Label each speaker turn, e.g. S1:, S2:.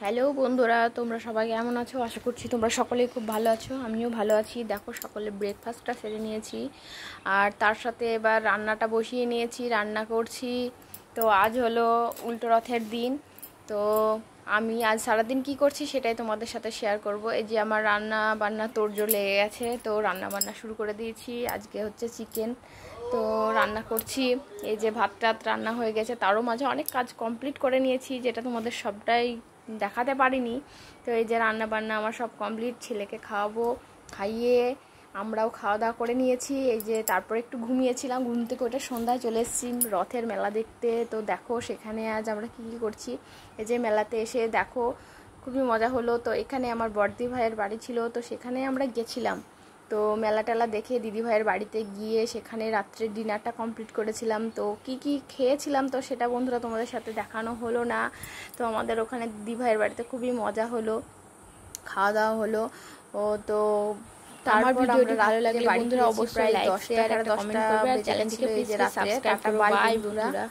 S1: Hello বন্ধুরা, তোমরা সবাই কেমন আছো? আশা করছি তোমরা সকলেই খুব ভালো আছো। আমিও ভালো আছি। দেখো, সকলে ব্রেকফাস্টটা সেরে নিয়েছি, আর তার সাথে এবার রান্নাটা বসিয়ে নিয়েছি, রান্না করছি। তো আজ হলো উল্টো রথের দিন। তো আমি আজ সারাদিন কি করছি সেটাই তোমাদের সাথে শেয়ার করব। এই যে আমার রান্না বান্না তোড়জোড় লেগে গেছে, তো রান্না বান্না শুরু করে দিয়েছি। আজকে হচ্ছে চিকেন, তো রান্না করছি। এই যে ভাত টাত রান্না হয়ে গেছে, তারও মাঝে অনেক কাজ কমপ্লিট করে নিয়েছি, যেটা তোমাদের সবটাই দেখাতে পারিনি। তো এই যে রান্না বান্না আমার সব কমপ্লিট, ছেলেকে খাওয়াবো, খাইয়ে আমরাও খাওয়া দাওয়া করে নিয়েছি। এই যে তারপরে একটু ঘুমিয়েছিলাম, ঘুম থেকে ওটা সন্ধ্যায় চলে এসেছি রথের মেলা দেখতে। তো দেখো সেখানে আজ আমরা কী কী করছি। এই যে মেলাতে এসে দেখো খুবই মজা হলো। তো এখানে আমার বড়দি ভাইয়ের বাড়ি ছিল, তো সেখানে আমরা গেছিলাম। তো মেলা টেলা দেখে দিদিভাইয়ের বাড়িতে গিয়ে সেখানে রাত্রে ডিনারটা কমপ্লিট করেছিলাম। তো কি কি খেয়েছিলাম তো সেটা বন্ধুরা তোমাদের সাথে দেখানো হলো না। তো আমাদের ওখানে দিদিভাইয়ের বাড়িতে খুবই মজা হলো, খাওয়া দাওয়া হলো। ও তো আমার ভিডিওটি ভালো লাগলে বন্ধুরা অবশ্যই লাইক শেয়ার একটা কমেন্ট করবে, আর চ্যানেলটিকে প্লিজ সাবস্ক্রাইব করো। বাই বন্ধুরা।